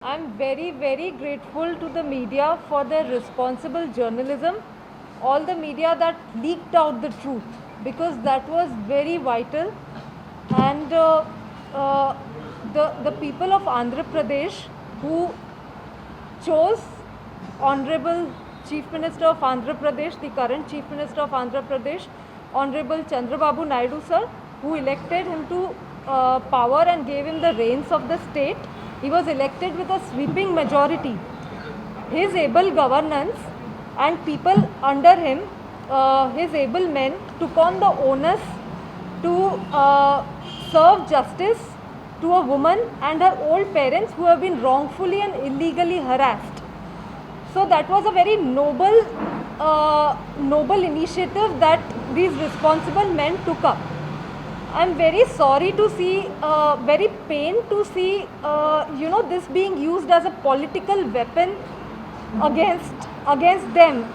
I'm very, very grateful to the media for their responsible journalism, all the media that leaked out the truth, because that was very vital. And uh, the people of Andhra Pradesh who chose Honorable Chief Minister of Andhra Pradesh, the current Chief Minister of Andhra Pradesh, Honorable Chandrababu Naidu sir, who elected him to power and gave him the reins of the state. He was elected with a sweeping majority. His able governance and people under him, his able men, took on the onus to serve justice to a woman and her old parents who have been wrongfully and illegally harassed. So that was a very noble initiative that these responsible men took up. I'm very sorry to see, very pained to see, this being used as a political weapon against them.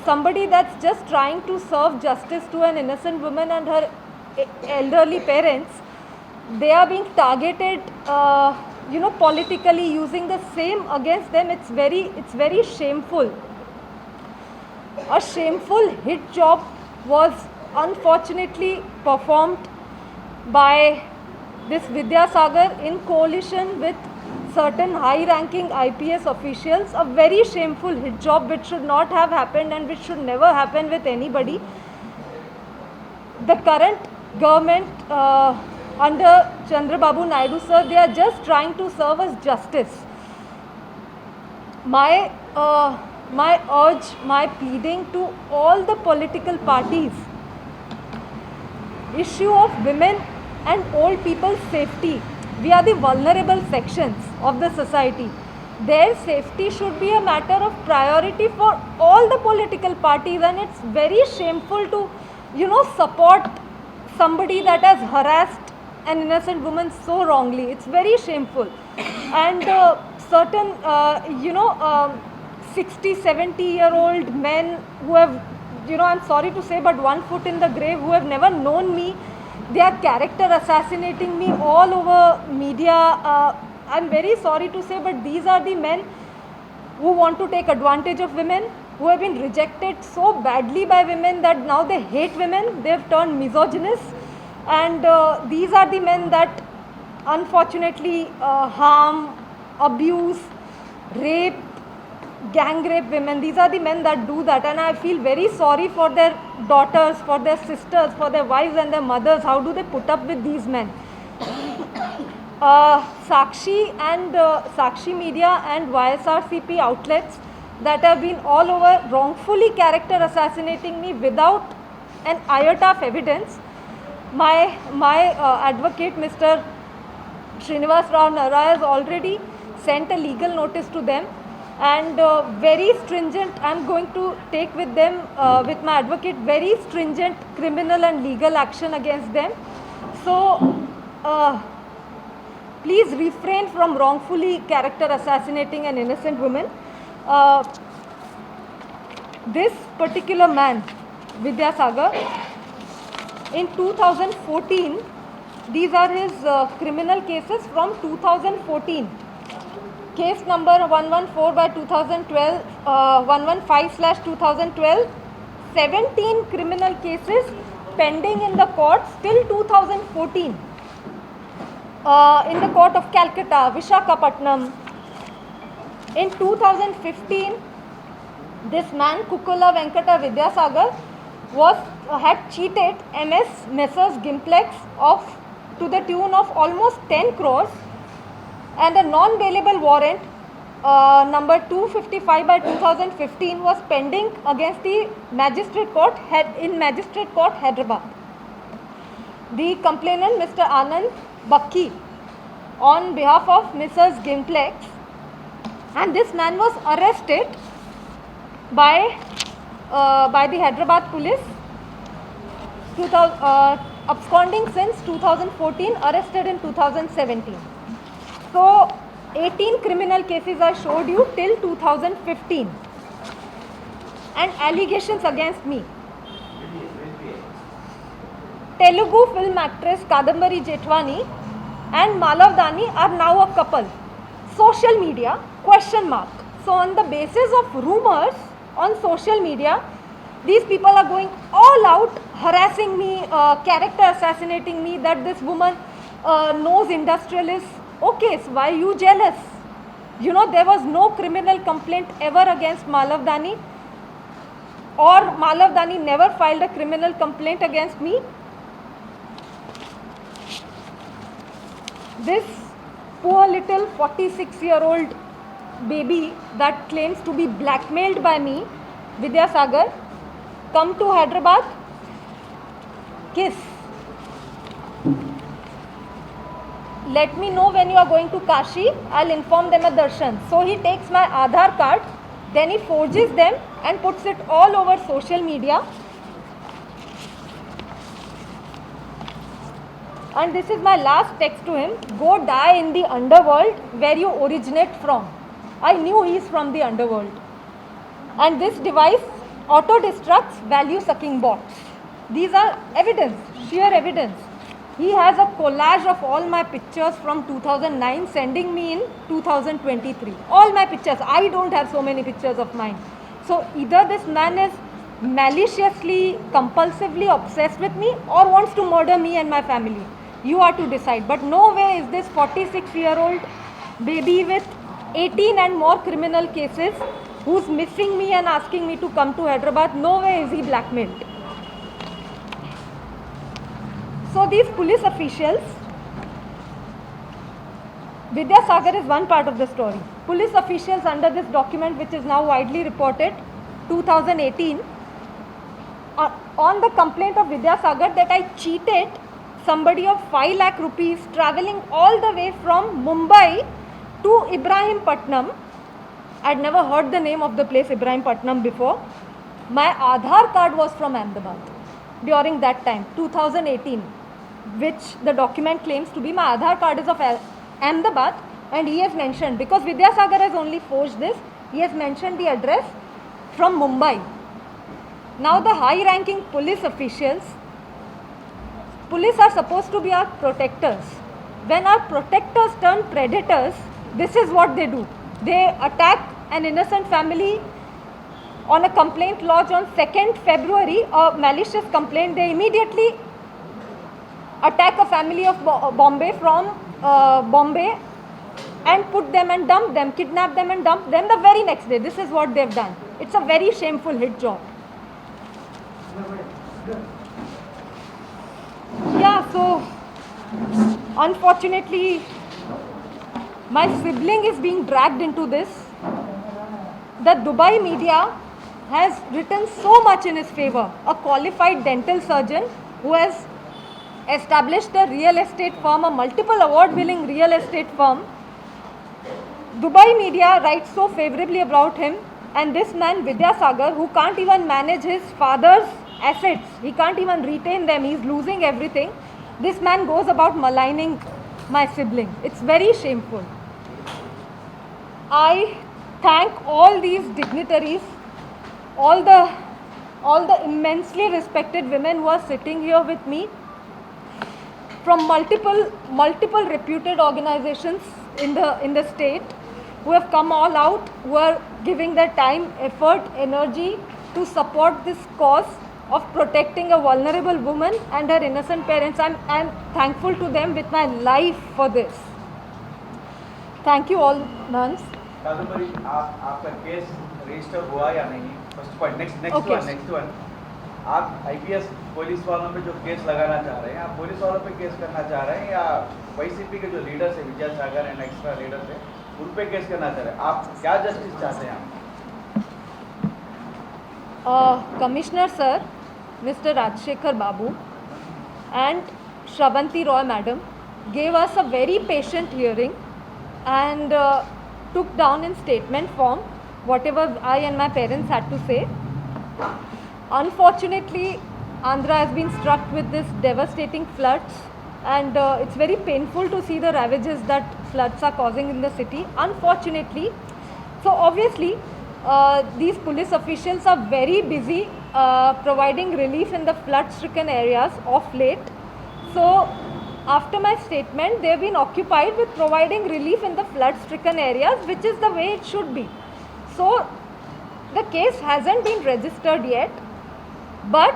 Somebody that's just trying to serve justice to an innocent woman and her elderly parents, they are being targeted, politically, using the same against them. It's very shameful. A shameful hit job was unfortunately performed by this Vidyasagar in coalition with certain high-ranking IPS officials. A very shameful hit job which should not have happened and which should never happen with anybody. The current government under Chandrababu Naidu sir, they are just trying to serve us justice. My urge, my pleading to all the political parties, issue of women and old people's safety. We are the vulnerable sections of the society. Their safety should be a matter of priority for all the political parties, and it's very shameful to, support somebody that has harassed an innocent woman so wrongly. It's very shameful. And certain, 60, 70-year-old men who have, I'm sorry to say, but one foot in the grave, who have never known me, they are character assassinating me all over media. I'm very sorry to say, but these are the men who want to take advantage of women, who have been rejected so badly by women that now they hate women. They've turned misogynist. And these are the men that unfortunately harm, abuse, rape, gang rape women. These are the men that do that, and I feel very sorry for their daughters, for their sisters, for their wives and their mothers. How do they put up with these men? Sakshi and Sakshi Media and YSRCP outlets that have been all over wrongfully character assassinating me without an iota of evidence. My advocate, Mr. Srinivas Rao Nara, has already sent a legal notice to them, and very stringent, I'm going to take with them, with my advocate, very stringent criminal and legal action against them. So please refrain from wrongfully character assassinating an innocent woman. This particular man, Vidyasagar, in 2014, these are his criminal cases from 2014. Case number 114 by 2012, 115/2012, 17 criminal cases pending in the courts till 2014. In the court of Calcutta, Vishakhapatnam. In 2015, this man, Kukula Venkata Vidyasagar, had cheated Messrs Gimplex to the tune of almost 10 crores, and a non-bailable warrant number 255 by 2015 was pending against the Magistrate Court in Magistrate Court, Hyderabad. The complainant, Mr. Anand Bakki, on behalf of Mrs. Gimplex, and this man was arrested by the Hyderabad police, absconding since 2014, arrested in 2017. So 18 criminal cases I showed you till 2015, and allegations against me. Telugu film actress Kadambari Jethwani and Malav Dani are now a couple. social media, question mark. So on the basis of rumors on social media, these people are going all out, harassing me, character assassinating me, that this woman knows industrialists. Okay, so why are you jealous? You know, there was no criminal complaint ever against Malav Dani, or Malav Dani never filed a criminal complaint against me. This poor little 46-year-old baby that claims to be blackmailed by me, Vidya Sagar, come to Hyderabad, kiss. Let me know when you are going to Kashi, I'll inform them at darshan. So he takes my Aadhaar card, then he forges them and puts it all over social media. And this is my last text to him: go die in the underworld where you originate from. I knew he is from the underworld. And this device auto-destructs value-sucking bots. These are evidence, sheer evidence. He has a collage of all my pictures from 2009 sending me in 2023. All my pictures. I don't have so many pictures of mine. So either this man is maliciously, compulsively obsessed with me or wants to murder me and my family. You are to decide. But no way is this 46-year-old baby with 18 and more criminal cases who's missing me and asking me to come to Hyderabad. No way is he blackmailed. So these police officials, Vidya Sagar is one part of the story. Police officials under this document, which is now widely reported, 2018, on the complaint of Vidya Sagar that I cheated somebody of 5 lakh rupees travelling all the way from Mumbai to Ibrahimpatnam. I'd never heard the name of the place Ibrahimpatnam before. My Aadhaar card was from Ahmedabad during that time, 2018, which the document claims to be. My Aadhaar card is of Ahmedabad, and he has mentioned, because Vidya Sagar has only forged this, he has mentioned the address from Mumbai. Now the high-ranking police officials, police are supposed to be our protectors. When our protectors turn predators, this is what they do. They attack an innocent family on a complaint lodged on 2nd February, a malicious complaint. They immediately attack a family of Bombay from Bombay and put them and dump them, kidnap them and dump them the very next day. This is what they've done. It's a very shameful hit job. Yeah, so unfortunately my sibling is being dragged into this. The Dubai media has written so much in his favor. A qualified dental surgeon who has established a real estate firm, a multiple award-winning real estate firm. Dubai media writes so favorably about him, and this man Vidya Sagar, who can't even manage his father's assets, he can't even retain them, he's losing everything. This man goes about maligning my sibling. It's very shameful. I thank all these dignitaries, all the immensely respected women who are sitting here with me from multiple reputed organizations in the state, who have come all out, who are giving their time, effort, energy to support this cause of protecting a vulnerable woman and her innocent parents. I'm thankful to them with my life for this. Thank you all, nuns. Kadambari, आपका case register हुआ या नहीं? First point. Next one. आप IPS police वालों पे जो case लगाना चाह रहे हैं, आप पुलिस वालों पे केस करना चाह रहे हैं या वाईसीपी के जो लीडर्स है, विजय सागर एंड एक्स्ट्रा लीडर्स है, उन पे केस करना चाह रहे हैं? आप क्या जस्टिस चाहते हैं? Commissioner sir, Mr. Rajshekhar Babu and Shravanti Roy madam gave us a very patient hearing and took down in statement form whatever I and my parents had to say. Unfortunately, Andhra has been struck with this devastating floods, and it's very painful to see the ravages that floods are causing in the city, unfortunately. So obviously, these police officials are very busy providing relief in the flood-stricken areas of late. So after my statement, they have been occupied with providing relief in the flood-stricken areas, which is the way it should be. So, the case hasn't been registered yet, but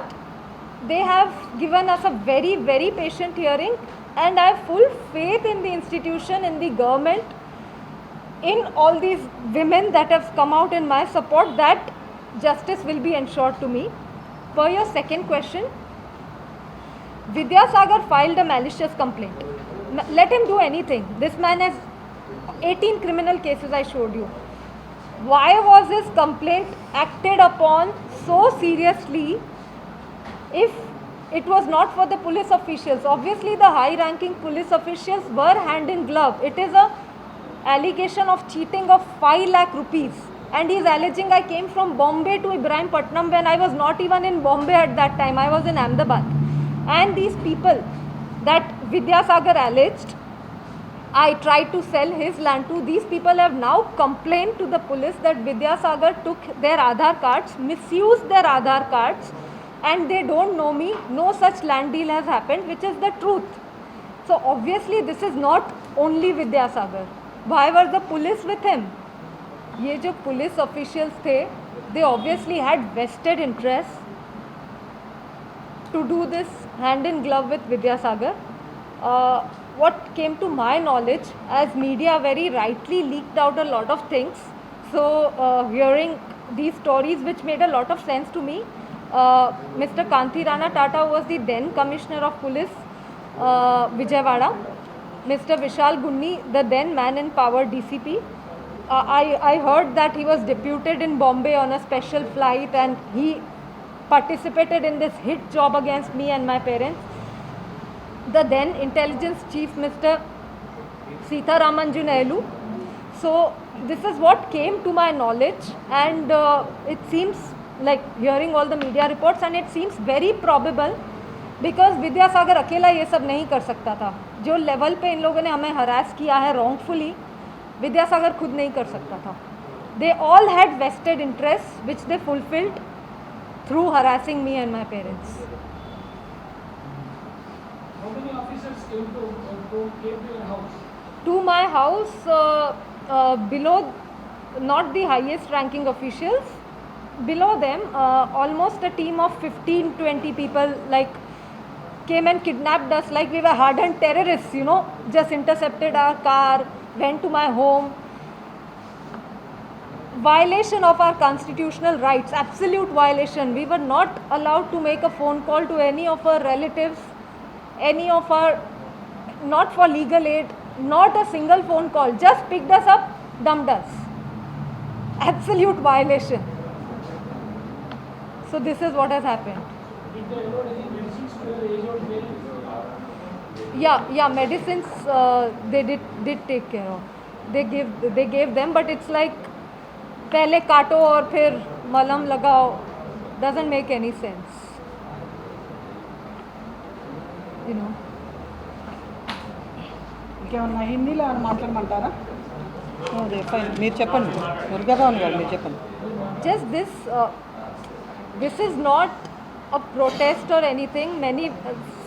they have given us a very, very patient hearing, and I have full faith in the institution, in the government, in all these women that have come out in my support, that justice will be ensured to me. For your second question, Vidyasagar filed a malicious complaint. Let him do anything. This man has 18 criminal cases, I showed you. Why was his complaint acted upon so seriously if it was not for the police officials? Obviously, the high-ranking police officials were hand in glove. It is a allegation of cheating of 5 lakh rupees. And he is alleging I came from Bombay to Ibrahimpatnam when I was not even in Bombay at that time. I was in Ahmedabad. And these people that Vidyasagar alleged I tried to sell his land to, these people have now complained to the police that Vidyasagar took their Aadhaar cards, misused their Aadhaar cards, and they don't know me. No such land deal has happened, which is the truth. So obviously this is not only Vidyasagar. Why were the police with him? ये जो police officials थे, they obviously had vested interest to do this hand in glove with Vidyasagar. What came to my knowledge, as media very rightly leaked out a lot of things, so hearing these stories which made a lot of sense to me, Mr. Kanti Rana Tata was the then Commissioner of Police, Vijayawada, Mr. Vishal Gunni, the then man in power DCP. I heard that he was deputed in Bombay on a special flight and he participated in this hit job against me and my parents. The then intelligence chief, Mr. Sitharamanju Nailu. So this is what came to my knowledge, and it seems like, hearing all the media reports, and it seems very probable because Vidyasagar अकेला ये सब नहीं कर सकता था. जो level पे इन लोगों ने हमें हरास किया है wrongfully, Vidyasagar खुद नहीं कर सकता था. They all had vested interests which they fulfilled through harassing me and my parents. How many officers came to your house? To my house, below, not the highest ranking officials, below them, almost a team of 15-20 people like came and kidnapped us like we were hardened terrorists, you know, just intercepted our car, went to my home. Violation of our constitutional rights, absolute violation. We were not allowed to make a phone call to any of our relatives, any of our, not for legal aid, not a single phone call, just picked us up, dumped us. Absolute violation. So this is what has happened. Did they allot any medicines to your age-old parents? Yeah, medicines they did take care of. They gave them, but it's like पहले काटो और फिर मलहम लगाओ, doesn't make any sense, you know. ఇంకేమన్నా హిందీలో ఏమైనా మాట్లాడమంటారా? Fine, మీరు చెప్పండి. దుర్గాభవన్ గారు మీరు చెప్పండి. Just this is not a protest or anything.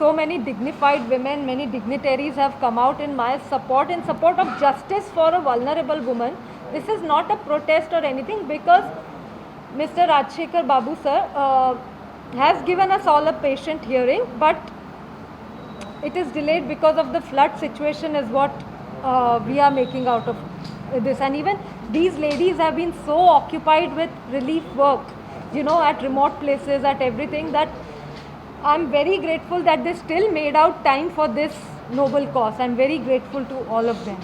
So many dignified women, many dignitaries have come out in my support, in support of justice for a vulnerable woman. This is not a protest or anything, because Mr. Rajshekhar Babu sir has given us all a patient hearing, but it is delayed because of the flood situation is what we are making out of this. And even these ladies have been so occupied with relief work, you know, at remote places, at everything, that I'm very grateful that they still made out time for this noble cause. I'm very grateful to all of them.